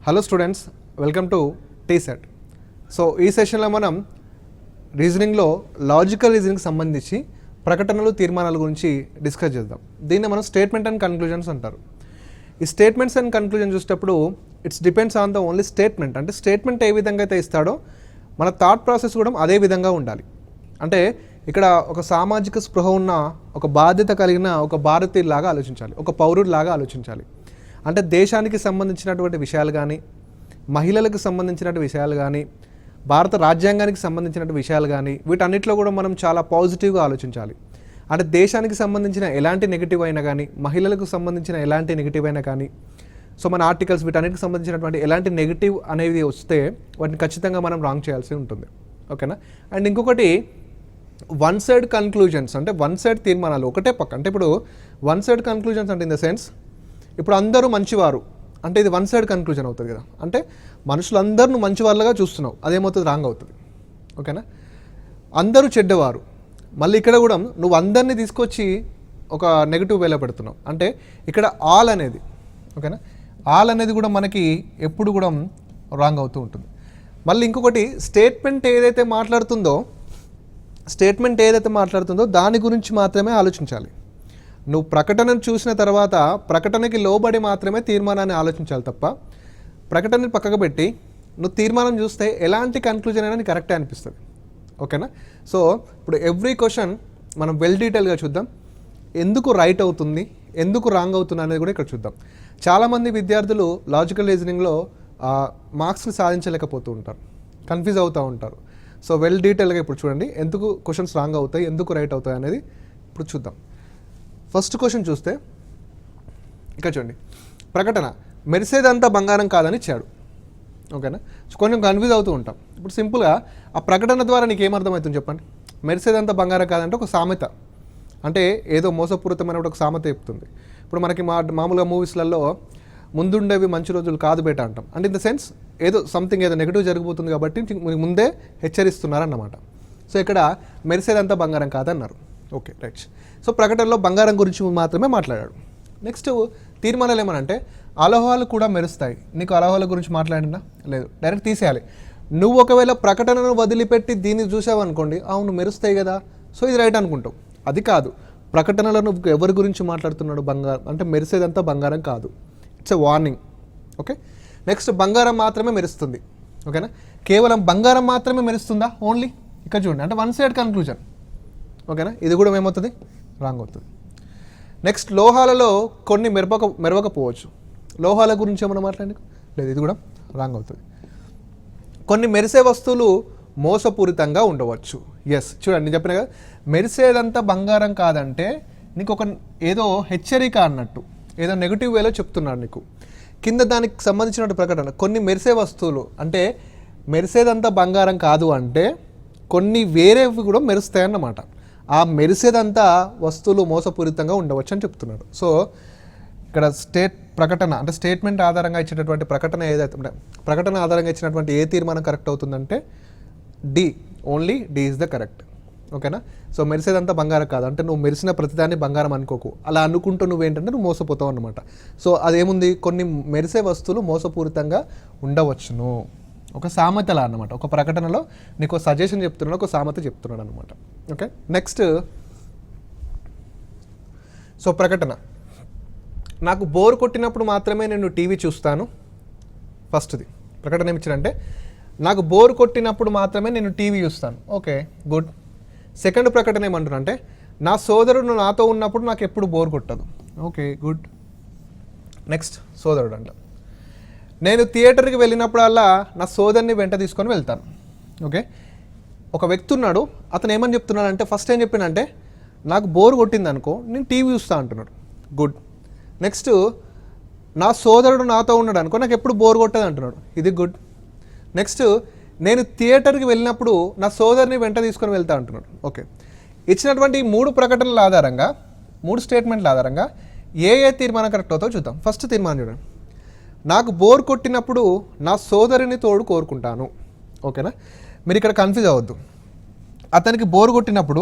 Hello students, welcome to TSET. So ఈ సెషన్లో మనం రీజనింగ్లో లాజికల్ రీజనింగ్కి సంబంధించి ప్రకటనలు తీర్మానాల గురించి డిస్కస్ చేద్దాం. దీన్ని మనం స్టేట్మెంట్ అండ్ కన్క్లూజన్స్ అంటారు. ఈ స్టేట్మెంట్స్ అండ్ కన్క్లూజన్ చూసేటప్పుడు it's depends on the only statement. అంటే స్టేట్మెంట్ ఏ విధంగా అయితే ఇస్తాడో మన థాట్ ప్రాసెస్ కూడా అదే విధంగా ఉండాలి. అంటే ఇక్కడ ఒక సామాజిక స్పృహ ఉన్న, ఒక బాధ్యత కలిగిన ఒక భారతీయులాగా ఆలోచించాలి, ఒక పౌరుడిలాగా ఆలోచించాలి. అంటే దేశానికి సంబంధించినటువంటి విషయాలు కానీ, మహిళలకు సంబంధించినటువంటి విషయాలు కానీ, భారత రాజ్యాంగానికి సంబంధించినటువంటి విషయాలు కానీ, వీటన్నిటిలో కూడా మనం చాలా పాజిటివ్గా ఆలోచించాలి. అంటే దేశానికి సంబంధించిన ఎలాంటి నెగిటివ్ అయినా కానీ, మహిళలకు సంబంధించిన ఎలాంటి నెగిటివ్ అయినా కానీ, సో మన ఆర్టికల్స్ వీటన్నిటికి సంబంధించినటువంటి ఎలాంటి నెగిటివ్ అనేది వస్తే వాటిని ఖచ్చితంగా మనం రాంగ్ చేయాల్సి ఉంటుంది. ఓకేనా? అండ్ ఇంకొకటి వన్ సైడ్ కన్క్లూజన్స్, అంటే వన్ సైడ్ తీర్మానాలు ఒకటే పక్క. అంటే ఇప్పుడు వన్ సైడ్ కన్క్లూజన్స్ అంటే ఇన్ ద సెన్స్, ఇప్పుడు అందరూ మంచివారు అంటే ఇది వన్ సైడ్ కన్క్లూజన్ అవుతుంది కదా. అంటే మనుషులందరూ మంచి వాళ్ళగా చూస్తున్నావు, అదేమవుతుంది? రాంగ్ అవుతుంది. ఓకేనా? అందరూ చెడ్డవారు, మళ్ళీ ఇక్కడ కూడా నువ్వు అందరినీ తీసుకొచ్చి ఒక నెగిటివ్ వేలో పెడుతున్నావు. అంటే ఇక్కడ ఆల్ అనేది, ఓకేనా, ఆల్ అనేది కూడా మనకి ఎప్పుడు కూడా రాంగ్ అవుతూ ఉంటుంది. మళ్ళీ ఇంకొకటి స్టేట్మెంట్ ఏదైతే మాట్లాడుతుందో దాని గురించి మాత్రమే ఆలోచించాలి. నువ్వు ప్రకటనను చూసిన తర్వాత ప్రకటనకి లోబడి మాత్రమే తీర్మానాన్ని ఆలోచించాలి తప్ప, ప్రకటనని పక్కకు పెట్టి నువ్వు తీర్మానం చూస్తే ఎలాంటి కన్క్లూజన్ అయినా నీకు కరెక్టే అనిపిస్తుంది. ఓకేనా? సో ఇప్పుడు ఎవ్రీ క్వశ్చన్ మనం వెల్ డీటెయిల్గా చూద్దాం. ఎందుకు రైట్ అవుతుంది, ఎందుకు రాంగ్ అవుతుంది అనేది కూడా ఇక్కడ చూద్దాం. చాలామంది విద్యార్థులు లాజికల్ రీజనింగ్లో మార్క్స్ని సాధించలేకపోతూ ఉంటారు, కన్ఫ్యూజ్ అవుతూ ఉంటారు. సో వెల్ డీటెయిల్గా ఇప్పుడు చూడండి, ఎందుకు క్వశ్చన్స్ రాంగ్ అవుతాయి, ఎందుకు రైట్ అవుతాయి అనేది ఇప్పుడు చూద్దాం. ఫస్ట్ క్వశ్చన్ చూస్తే ఇక్కడ చూడండి, ప్రకటన మెరిసేదంతా బంగారం కాదని ఇచ్చాడు. ఓకేనా? సో కొంచెం కన్ఫ్యూజ్ అవుతూ ఉంటాం. ఇప్పుడు సింపుల్గా ఆ ప్రకటన ద్వారా నీకు ఏమర్థమవుతుంది చెప్పండి? మెరిసేదంతా బంగారం కాదంటే ఒక సామెత, అంటే ఏదో మోసపూరితమైన ఒక సామెత చెప్తుంది. ఇప్పుడు మనకి మామూలుగా మూవీస్లలో ముందుండేవి మంచి రోజులు కాదు బేట అంటాం. అంటే ఇన్ ద సెన్స్ ఏదో సంథింగ్ ఏదో నెగిటివ్ జరిగిపోతుంది కాబట్టి ముందే హెచ్చరిస్తున్నారన్నమాట. సో ఇక్కడ మెరిసేదంతా బంగారం కాదన్నారు. Okay, right. సో ప్రకటనలో బంగారం గురించి మాత్రమే మాట్లాడాడు. నెక్స్ట్ తీర్మానాలు ఏమనంటే అలోహాలు కూడా మెరుస్తాయి. నీకు అలోహాల గురించి మాట్లాడినా లేదు, డైరెక్ట్ తీసేయాలి. నువ్వు ఒకవేళ ప్రకటనను వదిలిపెట్టి దీన్ని చూసావు అనుకోండి, అవును మెరుస్తాయి కదా, సో ఇది రైట్ అనుకుంటావు. అది కాదు, ప్రకటనలో నువ్వు ఎవరి గురించి మాట్లాడుతున్నాడు? బంగారం అంటే మెరిసేదంతా బంగారం కాదు. It's a warning. Okay. Next బంగారం మాత్రమే మెరుస్తుంది. ఓకేనా? కేవలం బంగారం మాత్రమే మెరుస్తుందా? ఓన్లీ ఇక్కడ చూడండి, అంటే వన్ సైడ్ కన్క్లూజన్. ఓకేనా? ఇది కూడా ఏమవుతుంది? రాంగ్ అవుతుంది. నెక్స్ట్ లోహాలలో కొన్ని మెరవకపోవచ్చు. లోహాల గురించి ఏమైనా మాట్లాడి లేదు, ఇది కూడా రాంగ్ అవుతుంది. కొన్ని మెరిసే వస్తువులు మోసపూరితంగా ఉండవచ్చు. ఎస్, చూడండి, నేను చెప్పిన కదా, మెరిసేదంతా బంగారం కాదంటే నీకు ఒక ఏదో హెచ్చరిక అన్నట్టు, ఏదో నెగిటివ్ వేలో చెప్తున్నాడు నీకు. కింద దానికి సంబంధించిన ప్రకటన కొన్ని మెరిసే వస్తువులు, అంటే మెరిసేదంతా బంగారం కాదు అంటే కొన్ని వేరేవి కూడా మెరుస్తాయన్నమాట. ఆ మెరిసేదంతా వస్తువులు మోసపూరితంగా ఉండవచ్చు అని చెప్తున్నాడు. సో ఇక్కడ ప్రకటన అంటే స్టేట్మెంట్ ఆధారంగా ఇచ్చినటువంటి ప్రకటన ఏదైతే ప్రకటన ఆధారంగా ఇచ్చినటువంటి ఏ తీర్మానం కరెక్ట్ అవుతుందంటే D, only D is the correct. ఓకేనా? సో మెరిసేదంతా బంగారం కాదు అంటే నువ్వు మెరిసిన ప్రతిదాన్ని బంగారం అనుకోకు. అలా అనుకుంటూ నువ్వేంటంటే నువ్వు మోసపోతావు అన్నమాట. సో అదేముంది, కొన్ని మెరిసే వస్తువులు మోసపూరితంగా ఉండవచ్చును. ఒక సామెతలా అన్నమాట. ఒక ప్రకటనలో నీకు సజెషన్ చెప్తున్నాడు, ఒక సామెత చెప్తున్నాడు అనమాట. ఓకే. నెక్స్ట్, సో ప్రకటన, నాకు బోర్ కొట్టినప్పుడు మాత్రమే నేను టీవీ చూస్తాను. ఫస్ట్ది ప్రకటన ఏమిచ్చాడంటే నాకు బోర్ కొట్టినప్పుడు మాత్రమే నేను టీవీ చూస్తాను. Okay, good. సెకండ్ ప్రకటన ఏమంటున్నా అంటే నా సోదరుడు నాతో ఉన్నప్పుడు నాకు ఎప్పుడు బోర్ కొట్టదు. Okay, good. నెక్స్ట్ సోదరుడు అంట, నేను థియేటర్కి వెళ్ళినప్పుడల్లా నా సోదరుని వెంట తీసుకొని వెళ్తాను. ఓకే, ఒక వ్యక్తి ఉన్నాడు, అతను ఏమని చెప్తున్నాడు అంటే ఫస్ట్ ఏం చెప్పినంటే నాకు బోర్ కొట్టింది అనుకో నేను టీవీ చూస్తా అంటున్నాడు. గుడ్. నెక్స్ట్, నా సోదరుడు నాతో ఉన్నాడు అనుకో నాకు ఎప్పుడు బోర్ కొట్టదు అంటున్నాడు. ఇది గుడ్. నెక్స్ట్, నేను థియేటర్కి వెళ్ళినప్పుడు నా సోదరుని వెంట తీసుకొని వెళ్తా అంటున్నాడు. ఓకే, ఇచ్చినటువంటి ఈ మూడు ప్రకటనల ఆధారంగా, మూడు స్టేట్మెంట్ల ఆధారంగా ఏ తీర్మానం కరెక్ట్ అవుతావో చూద్దాం. ఫస్ట్ తీర్మానం చూడండి, నాకు బోర్ కొట్టినప్పుడు నా సోదరుని తోడు కోరుకుంటాను. ఓకేనా? మీరు ఇక్కడ కన్ఫ్యూజ్ అవ్వద్దు. అతనికి బోర్ కొట్టినప్పుడు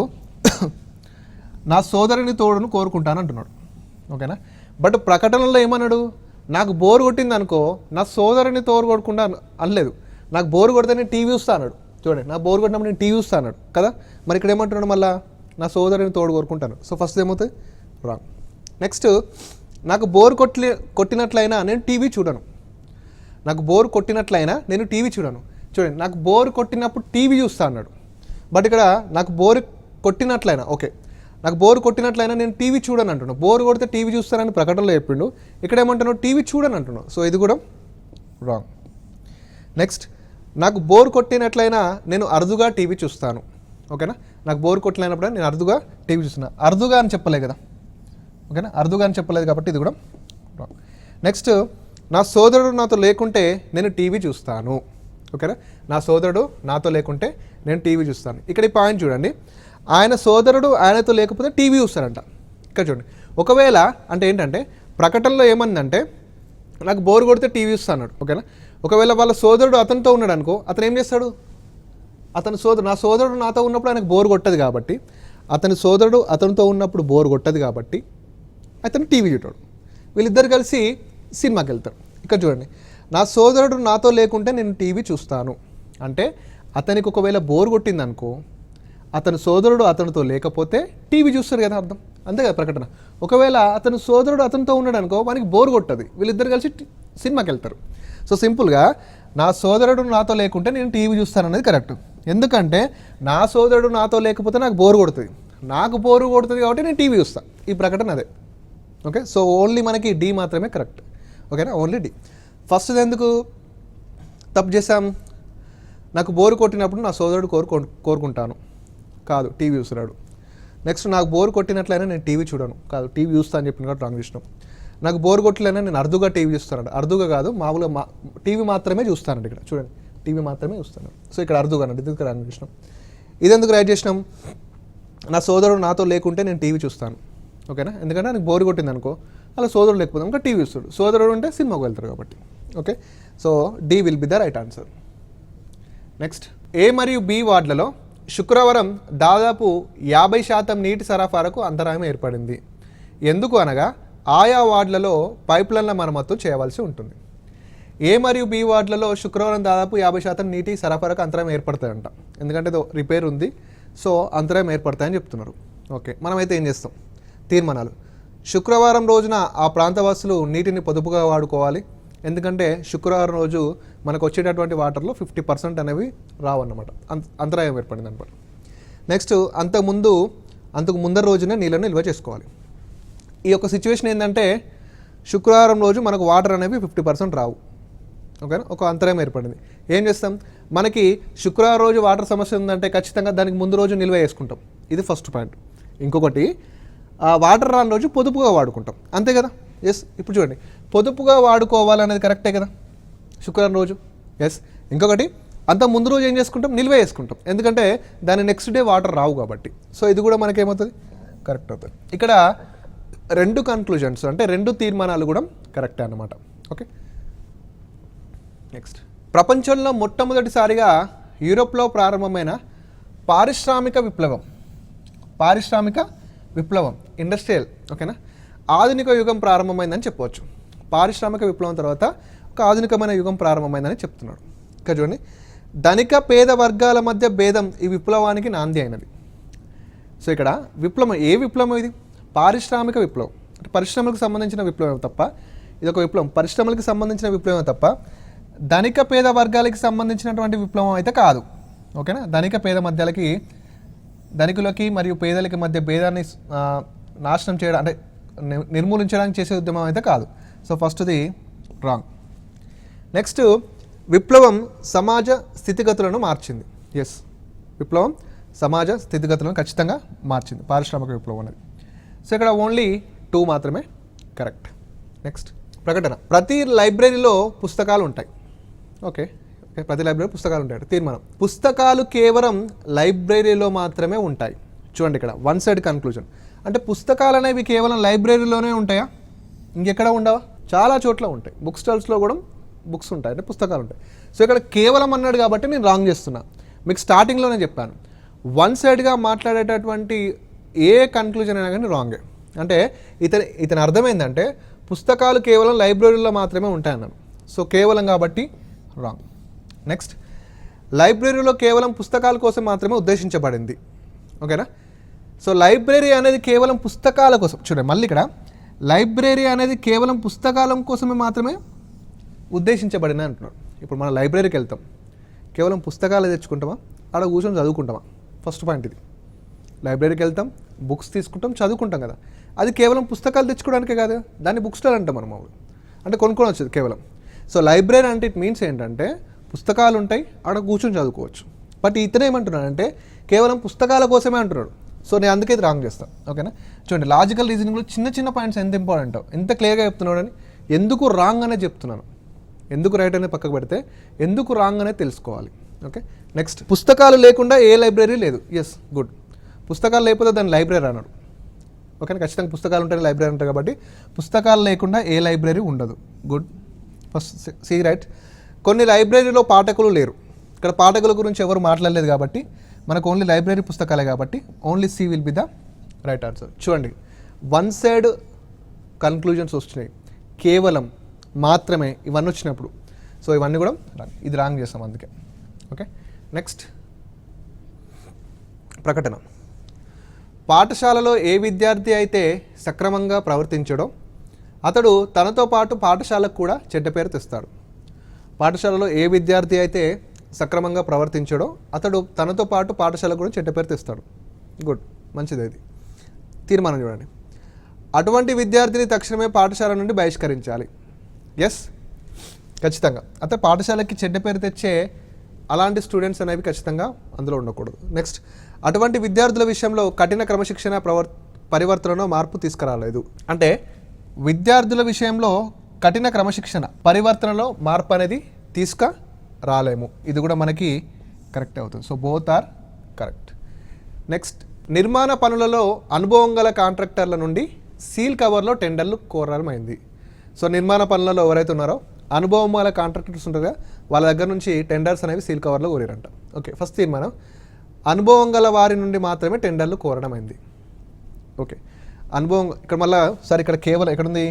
నా సోదరుని తోడును కోరుకుంటాను అంటున్నాడు. ఓకేనా? బట్ ప్రకటనలో ఏమన్నాడు? నాకు బోర్ కొట్టింది అనుకో, నా సోదరుని తోరు కొట్టకుండా అనలేదు. నాకు బోర్ కొడితే నేను టీవీ చూస్తా అన్నాడు. చూడండి, నా బోర్ కొట్టినప్పుడు నేను టీవీ చూస్తా అన్నాడు కదా. మరి ఇక్కడ ఏమంటున్నాడు మళ్ళీ, నా సోదరుని తోడు కోరుకుంటాను. సో ఫస్ట్ ఏమవుతుంది, రాంగ్. నెక్స్ట్, నాకు బోర్ కొట్టినట్లయినా నేను టీవీ చూడను. నాకు బోర్ కొట్టినట్లయినా నేను టీవీ చూడను. చూడండి, నాకు బోర్ కొట్టినప్పుడు టీవీ చూస్తా అన్నాడు. బట్ ఇక్కడ నాకు బోర్ కొట్టినట్లయినా, ఓకే, నాకు బోర్ కొట్టినట్లయినా నేను టీవీ చూడను అంటున్నాను. బోర్ కొడితే టీవీ చూస్తానని ప్రకటనలో చెప్పిండు. ఇక్కడ ఏమంటున్నావు, టీవీ చూడను అంటున్నావు. సో ఇది కూడా రాంగ్. నెక్స్ట్, నాకు బోర్ కొట్టినట్లయినా నేను అరుదుగా టీవీ చూస్తాను. ఓకేనా, నాకు బోర్ కొట్టలేనప్పుడు నేను అరుదుగా టీవీ చూస్తున్నా. అరుదుగా అని చెప్పలే కదా, ఓకేనా, అరుదుగా అని చెప్పలేదు కాబట్టి ఇది కూడా రాంగ్. నెక్స్ట్, నా సోదరుడు నాతో లేకుంటే నేను టీవీ చూస్తాను. ఓకేనా, నా సోదరుడు నాతో లేకుంటే నేను టీవీ చూస్తాను. ఇక్కడ ఈ పాయింట్ చూడండి, ఆయన సోదరుడు ఆయనతో లేకపోతే టీవీ చూస్తారంట. ఇక్కడ చూడండి, ఒకవేళ అంటే ఏంటంటే ప్రకటనలో ఏమందంటే నాకు బోర్ కొడితే టీవీ చూస్తాడు. ఓకేనా, ఒకవేళ వాళ్ళ సోదరుడు అతనితో ఉన్నాడు అనుకో, అతను ఏం చేస్తాడు, నా సోదరుడు నాతో ఉన్నప్పుడు ఆయనకు బోర్ కొట్టదు కాబట్టి, అతని సోదరుడు అతనితో ఉన్నప్పుడు బోర్ కొట్టదు కాబట్టి అతను టీవీ చూడడు. వీళ్ళిద్దరు కలిసి సినిమాకి వెళ్తారు. ఇక్కడ చూడండి, నా సోదరుడు నాతో లేకుంటే నేను టీవీ చూస్తాను అంటే అతనికి ఒకవేళ బోర్ కొట్టింది అనుకో, అతని సోదరుడు అతనితో లేకపోతే టీవీ చూస్తారు కదా అర్థం, అంతే కదా ప్రకటన. ఒకవేళ అతని సోదరుడు అతనితో ఉన్నాడు అనుకో, వానికి బోర్ కొట్టదు, వీళ్ళిద్దరు కలిసి సినిమాకి వెళ్తారు. సో సింపుల్గా నా సోదరుడు నాతో లేకుంటే నేను టీవీ చూస్తాను అనేది కరెక్ట్. ఎందుకంటే నా సోదరుడు నాతో లేకపోతే నాకు బోర్ కొడుతుంది, నాకు బోర్ కొడుతుంది కాబట్టి నేను టీవీ చూస్తాను. ఈ ప్రకటన అదే. ఓకే, సో ఓన్లీ మనకి డి మాత్రమే కరెక్ట్. ఓకేనా, ఓన్లీ డి. ఫస్ట్ ఎందుకు తప్పు చేసాం, నాకు బోర్ కొట్టినప్పుడు నా సోదరుడు కోరుకుంటాను, కాదు టీవీ చూస్తున్నాడు. నెక్స్ట్, నాకు బోర్ కొట్టినట్లయినా నేను టీవీ చూడను, కాదు టీవీ చూస్తా అని చెప్పిన కాబట్టి రాంగ్ చేసినాం. నాకు బోర్ కొట్టలేనా నేను అరుదుగా టీవీ చూస్తాను, అరుదుగా కాదు మామూలుగా టీవీ మాత్రమే చూస్తానండి. ఇక్కడ చూడండి, టీవీ మాత్రమే చూస్తాను. సో ఇక్కడ అరుదుగా అన్నట్టు ఇది రాంగ్ చేసినాం. ఇదెందుకు రైట్ చేసినాం, నా సోదరుడు నాతో లేకుంటే నేను టీవీ చూస్తాను. ఓకేనా, ఎందుకంటే నాకు బోర్ కొట్టింది అనుకో, అలా సోదరుడు లేకపోతే ఇంకా టీవీ చూస్తాడు, సోదరుడు ఉంటే సినిమాకు వెళ్తారు కాబట్టి. Okay, so D will be the right answer. Next, A మరియు బి వార్డులలో శుక్రవారం దాదాపు 50% నీటి సరఫరాకు అంతరాయం ఏర్పడింది. ఎందుకు అనగా ఆయా వార్డులలో పైప్లైన్ల మరమ్మతు చేయవలసి ఉంటుంది. ఏ మరియు బి వార్డులలో శుక్రవారం దాదాపు 50% నీటి సరఫరాకు అంతరాయం ఏర్పడతాయంట. ఎందుకంటే రిపేర్ ఉంది, సో అంతరాయం ఏర్పడతాయని చెప్తున్నారు. ఓకే, మనమైతే ఏం చేస్తాం, తీర్మానాలు. శుక్రవారం రోజున ఆ ప్రాంతవాసులు నీటిని పొదుపుగా వాడుకోవాలి. ఎందుకంటే శుక్రవారం రోజు మనకు వచ్చేటటువంటి వాటర్లో 50% అనేవి రావన్నమాట, అంతరాయం ఏర్పడింది అనమాట. నెక్స్ట్, అంతకు ముందర రోజునే నీళ్ళను నిల్వ చేసుకోవాలి. ఈ యొక్క సిచ్యువేషన్ ఏంటంటే శుక్రవారం రోజు మనకు వాటర్ అనేవి 50% రావు. ఓకేనా, ఒక అంతరాయం ఏర్పడింది. ఏం చేస్తాం, మనకి శుక్రవారం రోజు వాటర్ సమస్య ఉందంటే ఖచ్చితంగా దానికి ముందు రోజు నిల్వ చేసుకుంటాం. ఇది ఫస్ట్ పాయింట్. ఇంకొకటి, వాటర్ రాని రోజు పొదుపుగా వాడుకుంటాం, అంతే కదా. ఎస్, ఇప్పుడు చూడండి, పొదుపుగా వాడుకోవాలనేది కరెక్టే కదా శుక్రవారం రోజు. ఎస్, ఇంకొకటి, అంత ముందు రోజు ఏం చేసుకుంటాం, నిల్వ చేసుకుంటాం, ఎందుకంటే దాని నెక్స్ట్ డే వాటర్ రావు కాబట్టి. సో ఇది కూడా మనకేమవుతుంది, కరెక్ట్ అవుతుంది. ఇక్కడ రెండు కన్క్లూజన్స్ అంటే రెండు తీర్మానాలు కూడా కరెక్టే అన్నమాట. ఓకే, నెక్స్ట్, ప్రపంచంలో మొట్టమొదటిసారిగా యూరోప్లో ప్రారంభమైన పారిశ్రామిక విప్లవం ఇండస్ట్రియల్, ఓకేనా, ఆధునిక యుగం ప్రారంభమైందని చెప్పవచ్చు. పారిశ్రామిక విప్లవం తర్వాత ఒక ఆధునికమైన యుగం ప్రారంభమైందని చెప్తున్నాడు. ఇక్కడ చూడండి, ధనిక పేద వర్గాల మధ్య భేదం ఈ విప్లవానికి నాంది అయినది. సో ఇక్కడ విప్లవం, ఏ విప్లవం ఇది, పారిశ్రామిక విప్లవం, అంటే పరిశ్రమలకు సంబంధించిన విప్లవం తప్ప, ఇది ఒక విప్లవం పరిశ్రమలకు సంబంధించిన విప్లవం తప్ప ధనిక పేద వర్గాలకి సంబంధించినటువంటి విప్లవం అయితే కాదు. ఓకేనా, ధనికులకి మరియు పేదలకి మధ్య భేదాన్ని నాశనం చేయడం అంటే నిర్మూలించడానికి చేసే ఉద్యమం అయితే కాదు. సో ఫస్ట్ది రాంగ్. నెక్స్ట్, విప్లవం సమాజ స్థితిగతులను మార్చింది. ఎస్, విప్లవం సమాజ స్థితిగతులను ఖచ్చితంగా మార్చింది పారిశ్రామిక విప్లవం అనేది. సో ఇక్కడ ఓన్లీ 2 మాత్రమే కరెక్ట్. నెక్స్ట్, ప్రకటన. ప్రతి లైబ్రరీలో పుస్తకాలు ఉంటాయి. ఓకే, ప్రతి లైబ్రరీ పుస్తకాలు ఉంటాయి. తీర్మానం, పుస్తకాలు కేవలం లైబ్రరీలో మాత్రమే ఉంటాయి. చూడండి, ఇక్కడ వన్ సైడ్ కన్క్లూజన్. అంటే పుస్తకాలు అనేవి కేవలం లైబ్రరీలోనే ఉంటాయా, ఇంకెక్కడ ఉండవా? చాలా చోట్ల ఉంటాయి. బుక్ స్టాల్స్లో కూడా బుక్స్ ఉంటాయి, అంటే పుస్తకాలు ఉంటాయి. సో ఇక్కడ కేవలం అన్నాడు కాబట్టి నేను రాంగ్ చేస్తున్నా. మీకు స్టార్టింగ్లోనే చెప్పాను, వన్ సైడ్గా మాట్లాడేటటువంటి ఏ కన్క్లూజన్ అయినా కానీ రాంగే. అంటే ఇతని అర్థమైందంటే పుస్తకాలు కేవలం లైబ్రరీలో మాత్రమే ఉంటాయన్నాను. సో కేవలం కాబట్టి రాంగ్. నెక్స్ట్, లైబ్రరీలో కేవలం పుస్తకాల కోసం మాత్రమే ఉద్దేశించబడింది. ఓకేనా? సో లైబ్రరీ అనేది కేవలం పుస్తకాల కోసం, చూడండి మళ్ళీ ఇక్కడ లైబ్రరీ అనేది కేవలం పుస్తకాల కోసమే మాత్రమే ఉద్దేశించబడింది అంటున్నాడు. ఇప్పుడు మనం లైబ్రరీకి వెళ్తాం, కేవలం పుస్తకాలు తెచ్చుకుంటామా, ఆడ కూర్చొని చదువుకుంటామా? ఫస్ట్ పాయింట్ ఇది. లైబ్రరీకి వెళ్తాం, బుక్స్ తీసుకుంటాం, చదువుకుంటాం కదా, అది కేవలం పుస్తకాలు తెచ్చుకోవడానికే కాదు, దాన్ని బుక్ స్టాల్ అంటాం మనం. అంటే కొనుక్కొని వచ్చేది కేవలం. సో లైబ్రరీ అంటే ఇట్ మీన్స్ ఏంటంటే పుస్తకాలు ఉంటాయి, ఆడ కూర్చొని చదువుకోవచ్చు. బట్ ఇతను ఏమంటున్నాడంటే కేవలం పుస్తకాల కోసమే అంటున్నాడు. సో నేను అందుకే ఇది రాంగ్ చేస్తాను. ఓకేనా? చూడండి, లాజికల్ రీజనింగ్లో చిన్న చిన్న పాయింట్స్ ఎంత ఇంపార్టెంట్, ఎంత క్లియర్గా చెప్తున్నాడు అని. ఎందుకు రాంగ్ అనేది చెప్తున్నాను, ఎందుకు రైట్ అనేది పక్కకు పెడితే ఎందుకు రాంగ్ అనేది తెలుసుకోవాలి. ఓకే, నెక్స్ట్, పుస్తకాలు లేకుండా ఏ లైబ్రరీ లేదు. Yes, good. పుస్తకాలు లేకపోతే దాన్ని లైబ్రరీ అన్నాడు. ఓకేనా? ఖచ్చితంగా పుస్తకాలు ఉంటేనే లైబ్రరీ ఉంటాయి కాబట్టి పుస్తకాలు లేకుండా ఏ లైబ్రరీ ఉండదు. గుడ్. First C right. కొన్ని లైబ్రరీలో పాఠకులు లేరు. ఇక్కడ పాఠకుల గురించి ఎవరు మాట్లాడలేదు కాబట్టి మనకు ఓన్లీ లైబ్రరీ పుస్తకాలే కాబట్టి only C will be the right answer. చూడండి, వన్ సైడ్ కన్క్లూజన్స్ వస్తున్నాయి, కేవలం, మాత్రమే, ఇవన్నీ వచ్చినప్పుడు. సో ఇవన్నీ కూడా రాంగ్, ఇది రాంగ్ చేస్తాం అందుకే. ఓకే, నెక్స్ట్, ప్రకటన. పాఠశాలలో ఏ విద్యార్థి అయితే సక్రమంగా ప్రవర్తించడో అతడు తనతో పాటు పాఠశాలకు కూడా చెడ్డ పేరు తెస్తాడు. పాఠశాలలో ఏ విద్యార్థి అయితే సక్రమంగా ప్రవర్తించడో అతడు తనతో పాటు పాఠశాలకు కూడా చెడ్డ పేరు తెస్తాడు. గుడ్, మంచిది. ఇది తీర్మానం చూడండి. అటువంటి విద్యార్థిని తక్షణమే పాఠశాల నుండి బహిష్కరించాలి. ఎస్, ఖచ్చితంగా. అయితే పాఠశాలకి చెడ్డ పేరు తెచ్చే అలాంటి స్టూడెంట్స్ అనేవి ఖచ్చితంగా అందులో ఉండకూడదు. నెక్స్ట్, అటువంటి విద్యార్థుల విషయంలో కఠిన క్రమశిక్షణ పరివర్తనలో మార్పు తీసుకురాలేదు. అంటే విద్యార్థుల విషయంలో కఠిన క్రమశిక్షణ పరివర్తనలో మార్పు అనేది తీసుకురాలేము. ఇది కూడా మనకి కరెక్ట్ అవుతుంది. So both are correct. Next, నిర్మాణ పనులలో అనుభవం గల కాంట్రాక్టర్ల నుండి సీల్ కవర్లో టెండర్లు కోరమైంది. సో నిర్మాణ పనులలో ఎవరైతే ఉన్నారో అనుభవం గల కాంట్రాక్టర్స్ ఉంటారు, వాళ్ళ దగ్గర నుంచి టెండర్స్ అనేవి సీల్ కవర్లో కోరారంట. ఓకే, ఫస్ట్ తీర్మానం, అనుభవం గల వారి నుండి మాత్రమే టెండర్లు కోరడమైంది. ఓకే, అనుభవం ఇక్కడ మళ్ళీ సార్ ఇక్కడ కేవలం ఎక్కడుంది,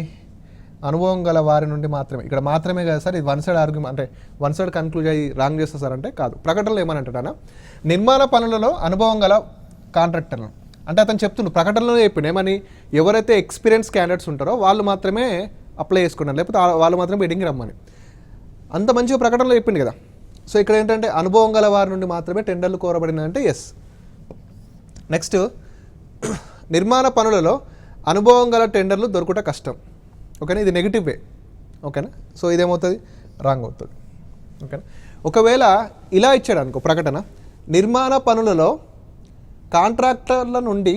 అనుభవం గల వారి నుండి మాత్రమే, ఇక్కడ మాత్రమే కదా సార్, ఇది వన్ సైడ్ ఆర్గ్యుమెంట్, అంటే వన్ సైడ్ కన్క్లూజ్ అయ్యి రాంగ్ చేస్తా సార్ అంటే కాదు. ప్రకటనలో ఏమని అంటాడా, నిర్మాణ పనులలో అనుభవం గల కాంట్రాక్టర్లు అంటే అతను చెప్తుండు, ప్రకటనలో చెప్పిండు ఏమని, ఎవరైతే ఎక్స్పీరియన్స్ క్యాండిడేట్స్ ఉంటారో వాళ్ళు మాత్రమే అప్లై చేసుకున్నారు, లేకపోతే వాళ్ళు మాత్రమే బిడ్డింగ్ రమ్మని అంత మంచిగా ప్రకటనలో చెప్పిండు కదా. సో ఇక్కడ ఏంటంటే అనుభవం గల వారి నుండి మాత్రమే టెండర్లు కోరబడినంటే ఎస్. నెక్స్ట్, నిర్మాణ పనులలో అనుభవం గల టెండర్లు దొరుకుట కష్టం. ఓకేనా, ఇది నెగిటివ్ వే. ఓకేనా, సో ఇదేమవుతుంది, రాంగ్ అవుతుంది. ఓకేనా, ఒకవేళ ఇలా ఇచ్చాడు అనుకో ప్రకటన, నిర్మాణ పనులలో కాంట్రాక్టర్ల నుండి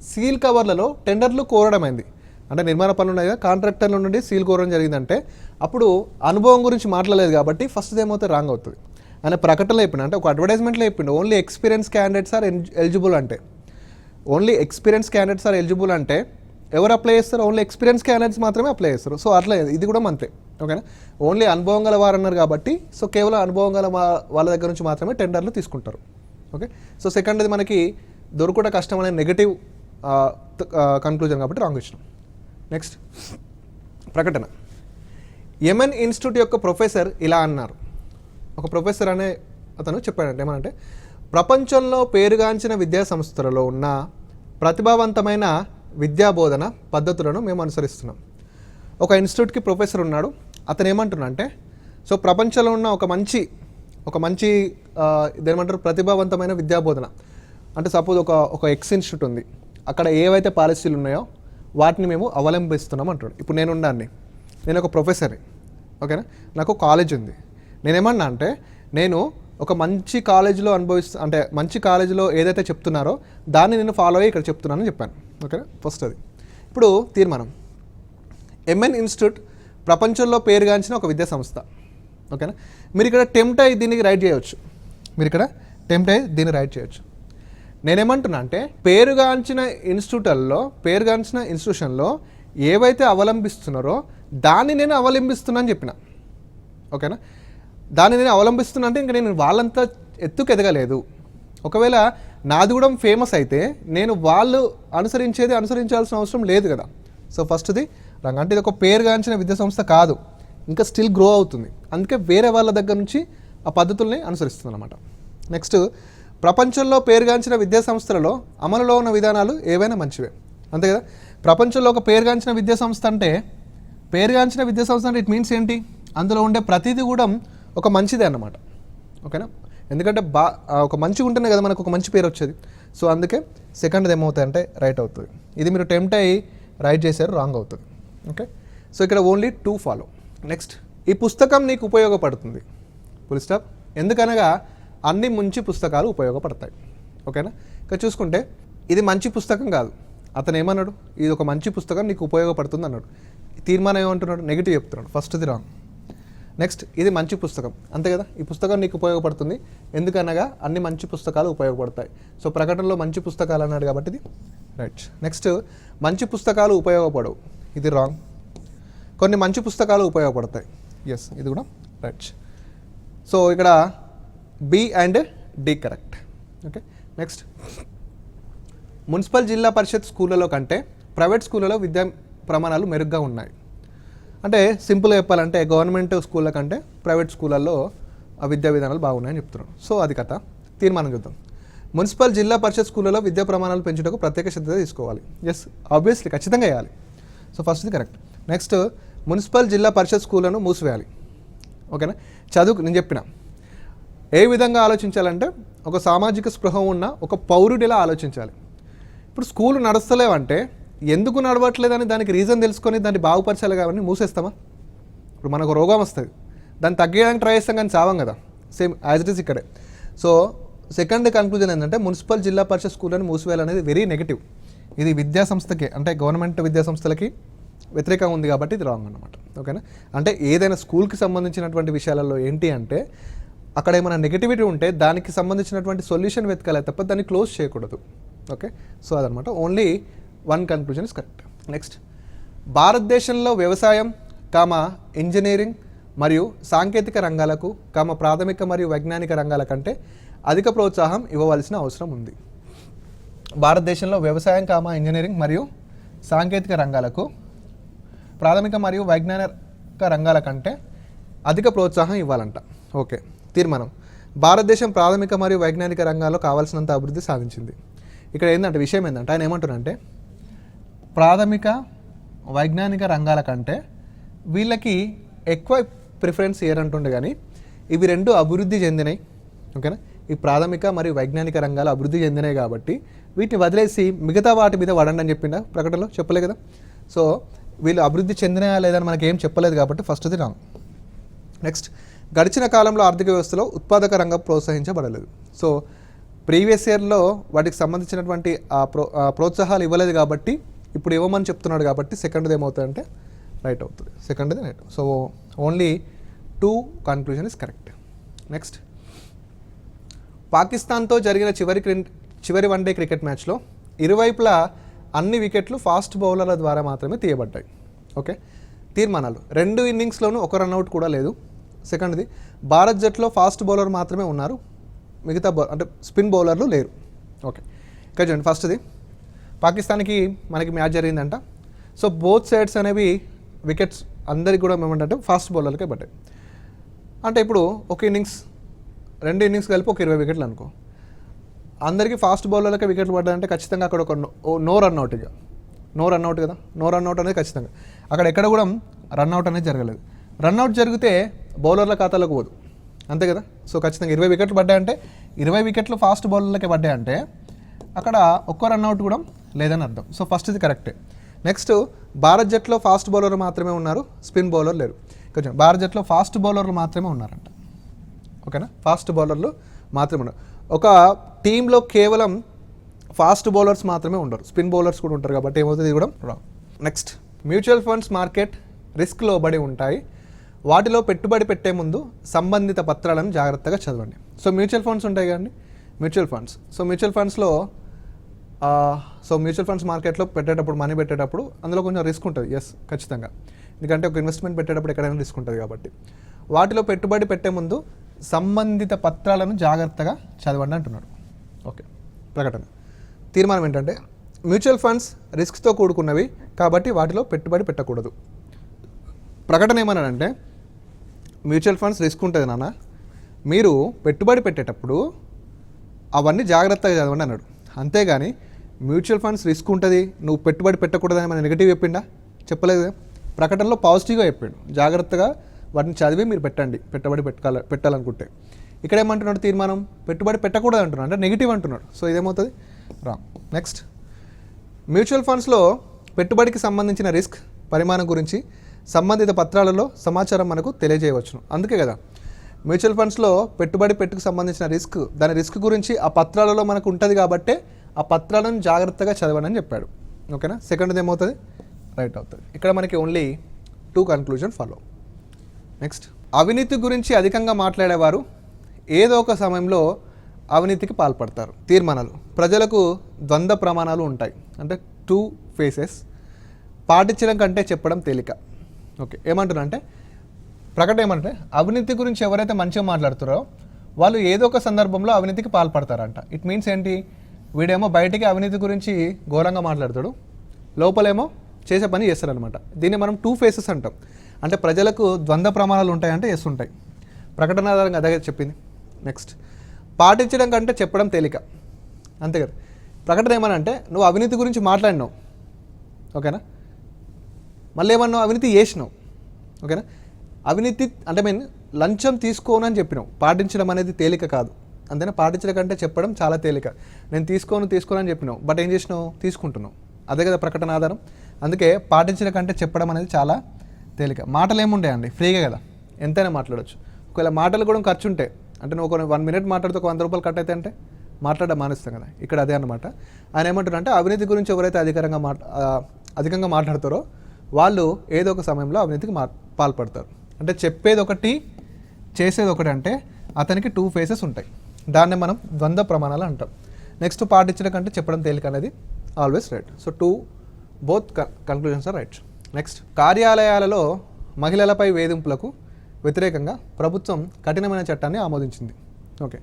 సీల్ కవర్లలో టెండర్లు కోరడమైంది, అంటే నిర్మాణ పనులు ఉన్నాయి కదా, కాంట్రాక్టర్ల నుండి సీల్ కోరడం జరిగిందంటే అప్పుడు అనుభవం గురించి మాట్లాడలేదు కాబట్టి ఫస్ట్ ఏమవుతుంది, రాంగ్ అవుతుంది. ఆయన ప్రకటనలో చెప్పిండు, అంటే ఒక అడ్వర్టైజ్మెంట్లో చెప్పిండు only experience candidates are eligible అంటే, only experience candidates are eligible అంటే ఎవరు అప్లై చేస్తారు, ఓన్లీ ఎక్స్పీరియన్స్ క్యాండిడేట్స్ మాత్రమే అప్లై చేస్తారు. సో అట్లా ఇది కూడా అంతే. ఓకేనా, ఓన్లీ అనుభవం గల వారు అన్నారు కాబట్టి సో కేవలం అనుభవం గల వాళ్ళ దగ్గర నుంచి మాత్రమే టెండర్లు తీసుకుంటారు. ఓకే, సో సెకండ్ది మనకి దొరుకుట కష్టం అనే నెగటివ్ కన్క్లూజన్ కాబట్టి రాంగ్ ఇచ్చినాం. నెక్స్ట్, ప్రకటన. యెమెన్ ఇన్స్టిట్యూట్ యొక్క ప్రొఫెసర్ ఇలా అన్నారు. ఒక ప్రొఫెసర్ అనే అతను చెప్పాడంటే ఏమనంటే, ప్రపంచంలో పేరుగాంచిన విద్యా సంస్థలలో ఉన్న ప్రతిభావంతమైన విద్యాబోధన పద్ధతులను మేము అనుసరిస్తున్నాం. ఒక ఇన్స్టిట్యూట్కి ప్రొఫెసర్ ఉన్నాడు, అతను ఏమంటున్నా అంటే, సో ప్రపంచంలో ఉన్న ఒక మంచి ఇదేమంటారు ప్రతిభావంతమైన విద్యాబోధన అంటే సపోజ్ ఒక ఎక్స్ ఇన్స్టిట్యూట్ ఉంది, అక్కడ ఏవైతే పాలసీలు ఉన్నాయో వాటిని మేము అవలంబిస్తున్నాం అంటాడు. ఇప్పుడు నేను ఒక ప్రొఫెసర్ని. ఓకేనా, నాకు కాలేజ్ ఉంది, నేనేమన్నా అంటే నేను ఒక మంచి కాలేజీలో అంటే మంచి కాలేజీలో ఏదైతే చెప్తున్నారో దాన్ని నేను ఫాలో అయ్యి ఇక్కడ చెప్తున్నానని చెప్పాను. ఓకేనా, ఫస్ట్ అది. ఇప్పుడు తీర్మానం, యెమెన్ ఇన్స్టిట్యూట్ ప్రపంచంలో పేరుగాంచిన ఒక విద్యా సంస్థ. ఓకేనా, మీరు ఇక్కడ టెంప్ట్ అయ్యి దీనికి రైట్ చేయవచ్చు, నేనేమంటున్నా అంటే పేరుగాంచిన ఇన్స్టిట్యూషన్లో ఏవైతే అవలంబిస్తున్నారో దాన్ని నేను అవలంబిస్తున్నా అని చెప్పిన. ఓకేనా, దాన్ని నేను అవలంబిస్తున్నా అంటే ఇంకా నేను వాళ్ళంతా ఎత్తుకు ఎదగలేదు. ఒకవేళ నాది కూడా ఫేమస్ అయితే నేను వాళ్ళు అనుసరించాల్సిన అవసరం లేదు కదా. సో ఫస్ట్ది రంగం అంటే ఇది ఒక పేరుగాంచిన విద్యా సంస్థ కాదు, ఇంకా స్టిల్ గ్రో అవుతుంది. అందుకే వేరే వాళ్ళ దగ్గర నుంచి ఆ పద్ధతుల్ని అనుసరిస్తుంది అనమాట. నెక్స్ట్, ప్రపంచంలో పేరుగాంచిన విద్యా సంస్థలలో అమలులో ఉన్న విధానాలు ఏవైనా మంచివే. అంతే కదా, ప్రపంచంలో ఒక పేరుగాంచిన విద్యా సంస్థ అంటే ఇట్ మీన్స్ ఏంటి, అందులో ఉండే ప్రతిదీ కూడా ఒక మంచిదే అన్నమాట. ఓకేనా, ఎందుకంటే ఒక మంచిగా ఉంటేనే కదా మనకు ఒక మంచి పేరు వచ్చేది. సో అందుకే సెకండ్ది ఏమవుతాయంటే రైట్ అవుతుంది. ఇది మీరు టెంప్ట్ అయ్యి రైట్ చేశారు, రాంగ్ అవుతుంది. ఓకే, సో ఇక్కడ ఓన్లీ 2 ఫాలో. నెక్స్ట్, ఈ పుస్తకం నీకు ఉపయోగపడుతుంది, ఫుల్ స్టాప్. ఎందుకనగా అన్ని మంచి పుస్తకాలు ఉపయోగపడతాయి. ఓకేనా, ఇక్కడ చూసుకుంటే ఇది మంచి పుస్తకం కాదు, అతను ఏమన్నాడు, ఇది ఒక మంచి పుస్తకం నీకు ఉపయోగపడుతుంది అన్నాడు. తీర్మానం ఏమంటున్నాడు, నెగిటివ్ చెప్తున్నాడు, ఫస్ట్ది రాంగ్. నెక్స్ట్, ఇది మంచి పుస్తకం, అంతే కదా, ఈ పుస్తకం నీకు ఉపయోగపడుతుంది ఎందుకనగా అన్ని మంచి పుస్తకాలు ఉపయోగపడతాయి. సో ప్రకటనలో మంచి పుస్తకాలు అన్నాడు కాబట్టి ఇది రైట్. నెక్స్ట్, మంచి పుస్తకాలు ఉపయోగపడవు, ఇది రాంగ్. కొన్ని మంచి పుస్తకాలు ఉపయోగపడతాయి, ఎస్, ఇది కూడా రైట్. సో ఇక్కడ B and D correct. Okay, next, municipal జిల్లా పరిషత్ స్కూళ్ళలో కంటే ప్రైవేట్ స్కూళ్ళలో విద్యా ప్రమాణాలు మెరుగ్గా ఉన్నాయి. అంటే సింపుల్గా చెప్పాలంటే గవర్నమెంట్ స్కూళ్ళ కంటే ప్రైవేట్ స్కూళ్ళల్లో ఆ విద్యా విధానాలు బాగున్నాయని చెప్తున్నాను. సో అది కథ. తీర్మానం చూద్దాం. మున్సిపల్ జిల్లా పరిషత్ స్కూళ్ళలో విద్యా ప్రమాణాలు పెంచుటకు ప్రత్యేక శ్రద్ధ తీసుకోవాలి. ఎస్, ఆబ్వియస్లీ ఖచ్చితంగా వేయాలి. సో ఫస్ట్ది కరెక్ట్. నెక్స్ట్, మున్సిపల్ జిల్లా పరిషత్ స్కూళ్ళను మూసివేయాలి. ఓకేనా, చదువు నేను చెప్పిన ఏ విధంగా ఆలోచించాలంటే ఒక సామాజిక స్పృహ ఉన్న ఒక పౌరుడిలా ఆలోచించాలి. ఇప్పుడు స్కూల్ నడుస్తలేవంటే ఎందుకు నడవట్లేదని దానికి రీజన్ తెలుసుకొని దాన్ని బాగుపరచాలి కాబట్టి మూసేస్తామా? ఇప్పుడు మనకు రోగం వస్తుంది, దాన్ని తగ్గడానికి ట్రై చేస్తాం కానీ చావం కదా. సేమ్ యాజ్ ఇట్ ఈస్ ఇక్కడే. సో సెకండ్ కన్క్లూజన్ ఏంటంటే మున్సిపల్ జిల్లా పరిషత్ స్కూళ్ళని మూసివేయాలనేది వెరీ నెగిటివ్. ఇది విద్యా సంస్థకి అంటే గవర్నమెంట్ విద్యా సంస్థలకి వ్యతిరేకంగా ఉంది కాబట్టి ఇది రాంగ్ అనమాట. ఓకేనా, అంటే ఏదైనా స్కూల్కి సంబంధించినటువంటి విషయాలలో ఏంటి అంటే అక్కడ ఏమైనా నెగిటివిటీ ఉంటే దానికి సంబంధించినటువంటి సొల్యూషన్ వెతకాలి తప్ప దాన్ని క్లోజ్ చేయకూడదు. ఓకే, సో అదనమాట. Only 1 conclusion is correct. Next, భారతదేశంలో వ్యవసాయం ఇంజనీరింగ్ మరియు సాంకేతిక రంగాలకు ప్రాథమిక మరియు వైజ్ఞానిక రంగాల కంటే అధిక ప్రోత్సాహం ఇవ్వవలసిన అవసరం ఉంది. భారతదేశంలో వ్యవసాయం ఇంజనీరింగ్ మరియు సాంకేతిక రంగాలకు ప్రాథమిక మరియు వైజ్ఞానిక రంగాల కంటే అధిక ప్రోత్సాహం ఇవ్వాలంట. ఓకే, తీర్మానం. భారతదేశం ప్రాథమిక మరియు వైజ్ఞానిక రంగాల్లో కావాల్సినంత అభివృద్ధి సాధించింది. ఇక్కడ ఏంటంటే విషయం ఏంటంటే ఆయన ఏమంటున్నారంటే ప్రాథమిక వైజ్ఞానిక రంగాల కంటే వీళ్ళకి ఎక్కువ ప్రిఫరెన్స్ ఏరంటుండే కానీ ఇవి రెండు అభివృద్ధి చెందినాయి. ఓకేనా, ఈ ప్రాథమిక మరియు వైజ్ఞానిక రంగాలు అభివృద్ధి చెందినాయి కాబట్టి వీటిని వదిలేసి మిగతా వాటి మీద వడండి అని చెప్పిండా ప్రకటనలో, చెప్పలే కదా. సో వీళ్ళు అభివృద్ధి చెందినాయా లేదని మనకి ఏం చెప్పలేదు కాబట్టి ఫస్ట్ది రాంగ్. నెక్స్ట్, గడిచిన కాలంలో ఆర్థిక వ్యవస్థలో ఉత్పాదక రంగం ప్రోత్సహించబడలేదు. సో ప్రీవియస్ ఇయర్లో వాటికి సంబంధించినటువంటి ప్రోత్సాహాలు ఇవ్వలేదు కాబట్టి ఇప్పుడు ఇవ్వమని చెప్తున్నాడు కాబట్టి సెకండ్ది ఏమవుతుందంటే రైట్ అవుతుంది. సెకండ్ది right. So only 2 conclusion is correct. Next, పాకిస్తాన్తో జరిగిన చివరి వన్డే క్రికెట్ మ్యాచ్లో ఇరువైపులా అన్ని వికెట్లు ఫాస్ట్ బౌలర్ల ద్వారా మాత్రమే తీయబడ్డాయి. ఓకే, తీర్మానాలు. 2 ఇన్నింగ్స్లోనూ ఒక రన్అట్ కూడా లేదు. సెకండ్ది, భారత్ జట్టులో ఫాస్ట్ బౌలర్ మాత్రమే ఉన్నారు, మిగతా అంటే స్పిన్ బౌలర్లు లేరు. ఓకే, ఇక్కడ చూడండి. ఫస్ట్ది పాకిస్తాన్కి మనకి మ్యాచ్ జరిగిందంట. సో బోత్ సైడ్స్ అనేవి వికెట్స్ అందరికి కూడా ఏమంటే ఫాస్ట్ బౌలర్లకే పడ్డాయి. అంటే ఇప్పుడు ఒక ఇన్నింగ్స్ 2 ఇన్నింగ్స్ కలిపి ఒక 20 వికెట్లు అనుకో, అందరికీ ఫాస్ట్ బౌలర్లకే వికెట్లు పడ్డాయంటే ఖచ్చితంగా అక్కడ ఒక నో రన్అట్ కదా. నో రన్అట్ అనేది ఖచ్చితంగా అక్కడ ఎక్కడ కూడా రన్అట్ అనేది జరగలేదు. రన్అట్ జరిగితే బౌలర్ల ఖాతాలోకి పోదు, అంతే కదా. సో ఖచ్చితంగా 20 వికెట్లు పడ్డాయంటే 20 వికెట్లు ఫాస్ట్ బౌలర్లకే పడ్డాయంటే అక్కడ ఒక్క రన్అట్ కూడా లేదని అర్థం. సో ఫస్ట్ ఇది కరెక్టే. నెక్స్ట్, భారత్ జట్టులో ఫాస్ట్ బౌలర్ మాత్రమే ఉన్నారు, స్పిన్ బౌలర్ లేరు. కొంచెం భారత్ జట్టులో ఫాస్ట్ బౌలర్లు మాత్రమే ఉన్నారంట. ఓకేనా, ఫాస్ట్ బౌలర్లు మాత్రమే ఉన్నారు. ఒక టీంలో కేవలం ఫాస్ట్ బౌలర్స్ మాత్రమే ఉండరు, స్పిన్ బౌలర్స్ కూడా ఉంటారు కాబట్టి ఏమవుతుంది, ఇది కూడా wrong. Next, mutual funds market risk లోబడి ఉంటాయి, వాటిలో పెట్టుబడి పెట్టే ముందు సంబంధిత పత్రాలను జాగ్రత్తగా చదవండి. సో మ్యూచువల్ ఫండ్స్ ఉంటాయి కదండి, mutual funds. So mutual funds మార్కెట్లో పెట్టేటప్పుడు మనీ పెట్టేటప్పుడు అందులో కొంచెం రిస్క్ ఉంటుంది. ఎస్, ఖచ్చితంగా. ఎందుకంటే ఒక ఇన్వెస్ట్మెంట్ పెట్టేటప్పుడు ఎక్కడైనా రిస్క్ ఉంటుంది కాబట్టి వాటిలో పెట్టుబడి పెట్టే ముందు సంబంధిత పత్రాలను జాగ్రత్తగా చదవండి అంటున్నాడు. ఓకే, ప్రకటన. తీర్మానం ఏంటంటే మ్యూచువల్ ఫండ్స్ రిస్క్తో కూడుకున్నవి కాబట్టి వాటిలో పెట్టుబడి పెట్టకూడదు. ప్రకటన ఏమన్నాడంటే మ్యూచువల్ ఫండ్స్ రిస్క్ ఉంటుంది నాన్న, మీరు పెట్టుబడి పెట్టేటప్పుడు అవన్నీ జాగ్రత్తగా చదవండి అన్నాడు. అంతేగాని మ్యూచువల్ ఫండ్స్ రిస్క్ ఉంటుంది నువ్వు పెట్టుబడి పెట్టకూడదని మన నెగిటివ్ చెప్పిండా? చెప్పలేదు. ప్రకటనలో పాజిటివ్గా చెప్పాడు, జాగ్రత్తగా వాటిని చదివి మీరు పెట్టుబడి పెట్టాలనుకుంటే. ఇక్కడ ఏమంటున్నాడు తీర్మానం? పెట్టుబడి పెట్టకూడదు అంటున్నాడు, అంటే నెగిటివ్ అంటున్నాడు. సో ఇదేమవుతుంది? రాంగ్. నెక్స్ట్, మ్యూచువల్ ఫండ్స్లో పెట్టుబడికి సంబంధించిన రిస్క్ పరిమాణం గురించి సంబంధిత పత్రాలలో సమాచారం మనకు తెలియజేయవచ్చును. అందుకే కదా మ్యూచువల్ ఫండ్స్లో పెట్టుకు సంబంధించిన దాని రిస్క్ గురించి ఆ పత్రాలలో మనకు ఉంటుంది కాబట్టే ఆ పత్రాలను జాగ్రత్తగా చదవండి అని చెప్పాడు. ఓకేనా? సెకండ్ది ఏమవుతుంది? రైట్ అవుతుంది. ఇక్కడ మనకి ఓన్లీ 2 కన్క్లూజన్ ఫాలో. నెక్స్ట్, అవినీతి గురించి అధికంగా మాట్లాడేవారు ఏదో ఒక సమయంలో అవినీతికి పాల్పడతారు. తీర్మానాలు, ప్రజలకు ద్వంద్వ ప్రమాణాలు ఉంటాయి, అంటే 2 ఫేసెస్. పాటించడం కంటే చెప్పడం తేలిక. ఓకే, ఏమంటున్నా అంటే ప్రకటన ఏమంటే అవినీతి గురించి ఎవరైతే మంచిగా మాట్లాడుతారో వాళ్ళు ఏదో ఒక సందర్భంలో అవినీతికి పాల్పడతారంట. ఇట్ మీన్స్ ఏంటి? వీడేమో బయటికి అవినీతి గురించి ఘోరంగా మాట్లాడతాడు, లోపలేమో చేసే పని చేస్తారనమాట. దీన్ని మనం 2 ఫేసెస్ అంటాం. అంటే ప్రజలకు ద్వంద్వ ప్రమాణాలు ఉంటాయంటే ఎస్ ఉంటాయి. ప్రకటన ఆధారంగా అదే చెప్పింది. నెక్స్ట్, పాటించడం కంటే చెప్పడం తేలిక. అంతే కదా. ప్రకటన ఏమనంటే నువ్వు అవినీతి గురించి మాట్లాడినావు, ఓకేనా, మళ్ళీ ఏమన్నావు? అవినీతి చేసినావు, ఓకేనా. అవినీతి అంటే లంచం తీసుకోనని చెప్పినావు. పాటించడం అనేది తేలిక కాదు, అంతేనా. పాటించడం కంటే చెప్పడం చాలా తేలిక. నేను తీసుకోనని చెప్పినావు, బట్ ఏం చేసినావు? తీసుకుంటున్నావు. అదే కదా ప్రకటన ఆధారం. అందుకే పాటించడం కంటే చెప్పడం అనేది చాలా తేలిక. మాటలు ఏముంటాయండి? ఫ్రీగా కదా, ఎంతైనా మాట్లాడవచ్చు. ఒకవేళ మాటలు కూడా ఖర్చు ఉంటే, అంటే నువ్వు 1 మినిట్ మాట్లాడితే ఒక 100 రూపాయలు కట్ అయితే అంటే మాట్లాడడం మానేస్తాం కదా. ఇక్కడ అదే అనమాట. ఆయన ఏమంటారంటే అవినీతి గురించి ఎవరైతే అధికంగా మాట్లాడతారో వాళ్ళు ఏదో ఒక సమయంలో అవినీతికి పాల్పడతారు. అంటే చెప్పేది ఒకటి, చేసేది ఒకటి. అంటే అతనికి 2 ఫేసెస్ ఉంటాయి. దాన్ని మనం ద్వంద్వ ప్రమాణాలు అంటాం. నెక్స్ట్, పాటించడం కంటే చెప్పడం తేలిక అనేది always right. So both conclusions are right. Next, కార్యాలయాలలో మహిళలపై వేధింపులకు వ్యతిరేకంగా ప్రభుత్వం కఠినమైన చట్టాన్ని ఆమోదించింది. ఓకే,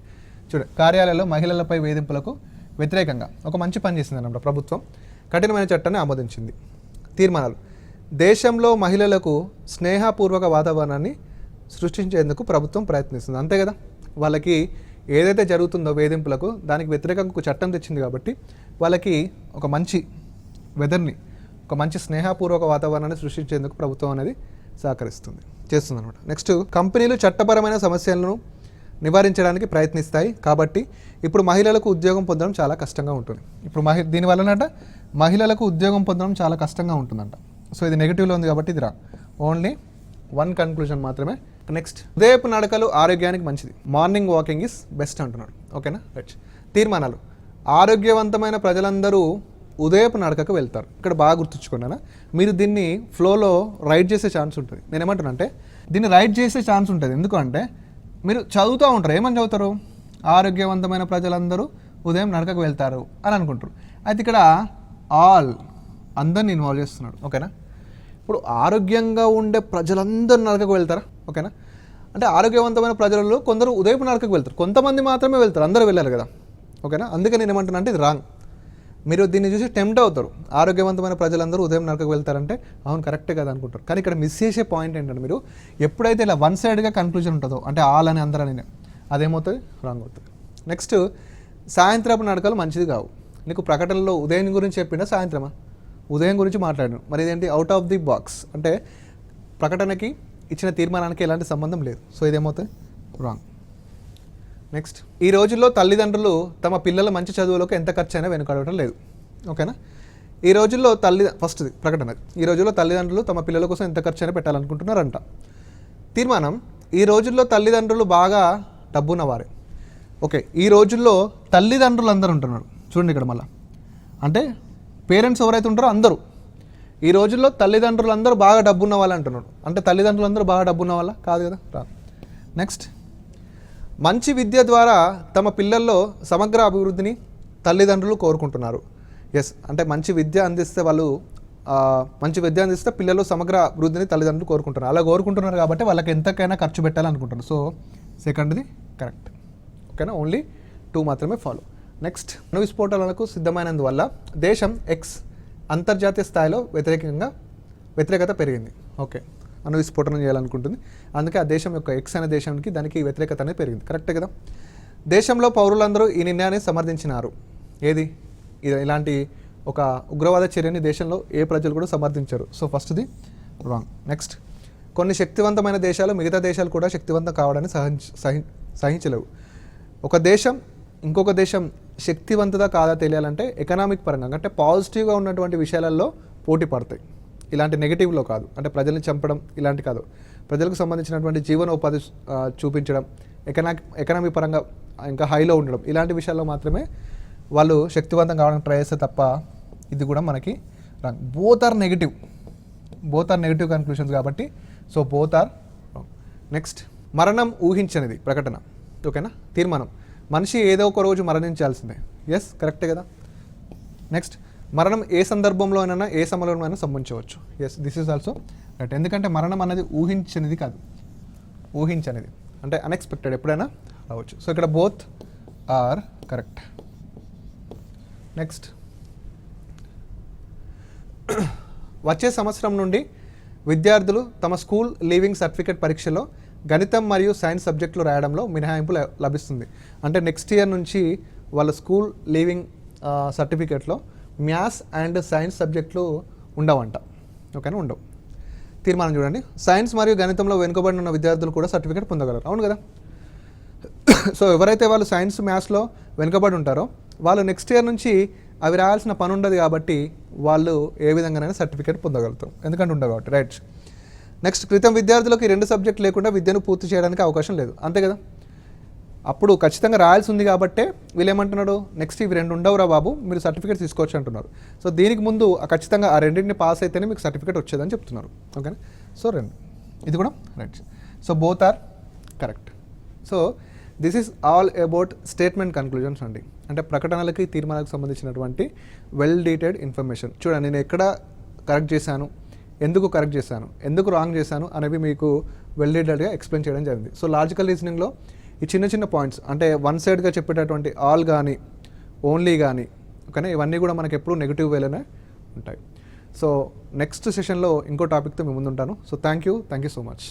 కార్యాలయాల్లో మహిళలపై వేధింపులకు వ్యతిరేకంగా ఒక మంచి పని చేసింది అన్నమాట. ప్రభుత్వం కఠినమైన చట్టాన్ని ఆమోదించింది. తీర్మానాలు, దేశంలో మహిళలకు స్నేహపూర్వక వాతావరణాన్ని సృష్టించేందుకు ప్రభుత్వం ప్రయత్నిస్తుంది. అంతే కదా, వాళ్ళకి ఏదైతే జరుగుతుందో వేధింపులకు దానికి వ్యతిరేకంగా ఒక చట్టం తెచ్చింది కాబట్టి వాళ్ళకి ఒక మంచి వెదర్ని, ఒక మంచి స్నేహపూర్వక వాతావరణాన్ని సృష్టించేందుకు ప్రభుత్వం అనేది చేస్తుంది అనమాట. నెక్స్ట్, కంపెనీలు చట్టపరమైన సమస్యలను నివారించడానికి ప్రయత్నిస్తాయి కాబట్టి ఇప్పుడు మహిళలకు ఉద్యోగం పొందడం చాలా కష్టంగా ఉంటుంది. ఇప్పుడు దీనివల్లనట మహిళలకు ఉద్యోగం పొందడం చాలా కష్టంగా ఉంటుందంట. సో ఇది నెగిటివ్లో ఉంది కాబట్టి ఇది ఓన్లీ 1 కన్క్లూజన్ మాత్రమే. నెక్స్ట్, ఉదయపు నడకలు ఆరోగ్యానికి మంచిది. మార్నింగ్ వాకింగ్ ఈజ్ బెస్ట్ అంటున్నాడు. ఓకేనా, రైట్. తీర్మానాలు, ఆరోగ్యవంతమైన ప్రజలందరూ ఉదయపు నడకకు వెళ్తారు. ఇక్కడ బాగా గుర్తుంచుకున్నానా, మీరు దీన్ని ఫ్లోలో రైట్ చేసే ఛాన్స్ ఉంటుంది. నేను ఏమంటున్నా అంటే దీన్ని రైట్ చేసే ఛాన్స్ ఉంటుంది. ఎందుకంటే మీరు చదువుతూ ఉంటారు, ఏమని చదువుతారు? ఆరోగ్యవంతమైన ప్రజలందరూ ఉదయం నడకకు వెళ్తారు అని అనుకుంటారు. అయితే ఇక్కడ అందరిని ఇన్వాల్వ్ చేస్తున్నాడు. ఓకేనా, ఇప్పుడు ఆరోగ్యంగా ఉండే ప్రజలందరూ నడకకు వెళ్తారా? ఓకేనా, అంటే ఆరోగ్యవంతమైన ప్రజలలో కొందరు ఉదయం నడకకు వెళ్తారు, కొంతమంది మాత్రమే వెళ్తారు, అందరూ వెళ్ళాలి కదా. ఓకేనా, అందుకే నేను ఏమంటున్నా అంటే ఇది రాంగ్. మీరు దీన్ని చూసి టెంప్ట్ అవుతారు. ఆరోగ్యవంతమైన ప్రజలందరూ ఉదయం నడకకు వెళ్తారంటే అవును కరెక్టే కదా అనుకుంటారు. కానీ ఇక్కడ మిస్ చేసే పాయింట్ ఏంటంటే మీరు ఎప్పుడైతే ఇలా 1 సైడ్గా కన్క్లూజన్ ఉంటుందో, అంటే అని అందరని, అదేమవుతుంది? రాంగ్ అవుతుంది. నెక్స్ట్, సాయంత్రపు నడకలు మంచిది కావు. నీకు ప్రకటనలో ఉదయం గురించి చెప్పిండా సాయంత్రమా? ఉదయం గురించి మాట్లాడాను. మరి ఇదేంటి? Out of the box. అంటే ప్రకటనకి ఇచ్చిన తీర్మానానికి ఎలాంటి సంబంధం లేదు. సో ఇదేమవుతుంది? రాంగ్. నెక్స్ట్, ఈ రోజుల్లో తల్లిదండ్రులు తమ పిల్లల మంచి చదువులకు ఎంత ఖర్చు అయినా వెనుకాడటం లేదు. ఓకేనా, ఈ రోజుల్లో ఫస్ట్ది ప్రకటన, ఈ రోజుల్లో తల్లిదండ్రులు తమ పిల్లల కోసం ఎంత ఖర్చు అయినా పెట్టాలనుకుంటున్నారంట. తీర్మానం, ఈ రోజుల్లో తల్లిదండ్రులు బాగా డబ్బున్నవారే. ఓకే, ఈ రోజుల్లో తల్లిదండ్రులు అందరూ ఉంటున్నారు. చూడండి ఇక్కడ మళ్ళీ, అంటే పేరెంట్స్ ఎవరైతే ఉంటారో అందరూ. ఈ రోజుల్లో తల్లిదండ్రులు అందరూ బాగా డబ్బున్న వాళ్ళు అంటున్నాడు. అంటే తల్లిదండ్రులు అందరూ బాగా డబ్బున్న వాళ్ళ? కాదు కదా, రాదు. నెక్స్ట్, మంచి విద్య ద్వారా తమ పిల్లల్లో సమగ్ర అభివృద్ధిని తల్లిదండ్రులు కోరుకుంటున్నారు. ఎస్, అంటే మంచి విద్య అందిస్తే పిల్లలు సమగ్ర అభివృద్ధిని తల్లిదండ్రులు కోరుకుంటున్నారు. అలా కోరుకుంటున్నారు కాబట్టి వాళ్ళకి ఎంతకైనా ఖర్చు పెట్టాలనుకుంటున్నారు. సో సెకండ్ది కరెక్ట్. ఓకేనా, ఓన్లీ 2 మాత్రమే ఫాలో. నెక్స్ట్, అణు విస్ఫోటనలకు సిద్ధమైనందువల్ల దేశం ఎక్స్ అంతర్జాతీయ స్థాయిలో వ్యతిరేకత పెరిగింది. ఓకే, అణు విస్ఫోటనం చేయాలనుకుంటుంది, అందుకే ఆ దేశం యొక్క ఎక్స్ అనే దేశానికి దానికి వ్యతిరేకత అనేది పెరిగింది. కరెక్టే కదా. దేశంలో పౌరులందరూ ఈ నిర్ణయాన్ని సమర్థించినారు. ఏది ఇలాంటి ఒక ఉగ్రవాద చర్యని దేశంలో ఏ ప్రజలు కూడా సమర్థించారు. సో ఫస్ట్ది రాంగ్. నెక్స్ట్, కొన్ని శక్తివంతమైన దేశాలు మిగతా దేశాలు కూడా శక్తివంతం కావడాన్ని సహించలేవు. ఒక దేశం ఇంకొక దేశం శక్తివంతదా కాదా తెలియాలంటే ఎకనామిక్ పరంగా, అంటే పాజిటివ్గా ఉన్నటువంటి విషయాలలో పోటీ పడతాయి, ఇలాంటి నెగిటివ్లో కాదు. అంటే ప్రజల్ని చంపడం ఇలాంటి కాదు, ప్రజలకు సంబంధించినటువంటి జీవనోపాధి చూపించడం, ఎకనామిక్ పరంగా ఇంకా హైలో ఉండడం, ఇలాంటి విషయాల్లో మాత్రమే వాళ్ళు శక్తివంతం కావడానికి ట్రై చేస్తే తప్ప ఇది కూడా మనకి wrong. Both are negative conclusions కాబట్టి so both are wrong. Next, మరణం ఊహించనిది ప్రకటన. ఓకేనా, తీర్మానం మనిషి ఏదో ఒక రోజు మరణించాల్సిందే. ఎస్, కరెక్టే కదా. నెక్స్ట్, మరణం ఏ సందర్భంలోనైనా ఏ సమయంలోనైనా సంభవించవచ్చు. Yes, this is also right. ఎందుకంటే మరణం అనేది ఊహించనిది కాదు, ఊహించనిది అంటే అన్ఎక్స్పెక్టెడ్, ఎప్పుడైనా రావచ్చు. సో ఇక్కడ బోత్ ఆర్ కరెక్ట్. నెక్స్ట్, వచ్చే సంవత్సరం నుండి విద్యార్థులు తమ స్కూల్ లీవింగ్ సర్టిఫికేట్ పరీక్షలో గణితం మరియు సైన్స్ సబ్జెక్టులు రాయడంలో మినహాయింపు లభిస్తుంది. అంటే నెక్స్ట్ ఇయర్ నుంచి వాళ్ళ స్కూల్ లీవింగ్ సర్టిఫికేట్లో మ్యాథ్స్ అండ్ సైన్స్ సబ్జెక్టులు ఉండవంట. ఓకేనా, ఉండవు. తీర్మానం చూడండి, సైన్స్ మరియు గణితంలో వెనుకబడిన ఉన్న విద్యార్థులు కూడా సర్టిఫికేట్ పొందగలరు. అవును కదా. సో ఎవరైతే వాళ్ళు సైన్స్ మ్యాథ్స్లో వెనుకబడి ఉంటారో వాళ్ళు నెక్స్ట్ ఇయర్ నుంచి అవి రాయాల్సిన పని ఉండదు, కాబట్టి వాళ్ళు ఏ విధంగానైనా సర్టిఫికేట్ పొందగలుగుతారు, ఎందుకంటే ఉండవు కాబట్టి. రైట్. నెక్స్ట్, క్రితం విద్యార్థులకు ఈ 2 సబ్జెక్ట్ లేకుండా విద్యను పూర్తి చేయడానికి అవకాశం లేదు. అంతే కదా, అప్పుడు ఖచ్చితంగా రాయాల్సి ఉంది కాబట్టే వీళ్ళు ఏమంటున్నాడు, నెక్స్ట్ ఇవి 2 ఉండవురా బాబు, మీరు సర్టిఫికేట్ తీసుకోవచ్చు అంటున్నారు. సో దీనికి ముందు ఖచ్చితంగా ఆ రెండింటిని పాస్ అయితేనే మీకు సర్టిఫికేట్ వచ్చేదని చెప్తున్నారు. ఓకేనా, సో 2 ఇది కూడా right. So both are correct. So this is all about statement conclusions అండి. అంటే ప్రకటనలకి తీర్మానాలకు సంబంధించినటువంటి వెల్ డీటెయిల్డ్ ఇన్ఫర్మేషన్. చూడండి, నేను ఎక్కడ కరెక్ట్ చేశాను, ఎందుకు కరెక్ట్ చేశాను, ఎందుకు రాంగ్ చేశాను అనేవి మీకు వెల్ డీటెయిల్డ్గా ఎక్స్ప్లెయిన్ చేయడం జరిగింది. సో లాజికల్ రీజనింగ్లో ఈ చిన్న చిన్న పాయింట్స్, అంటే వన్ సైడ్గా చెప్పేటటువంటి ఆల్ కానీ ఓన్లీ కానీ, ఓకేనా, ఇవన్నీ కూడా మనకి ఎప్పుడు నెగిటివ్ వేలోనే ఉంటాయి. సో నెక్స్ట్ సెషన్లో ఇంకో టాపిక్తో మీ ముందు ఉంటాను. So thank you so much.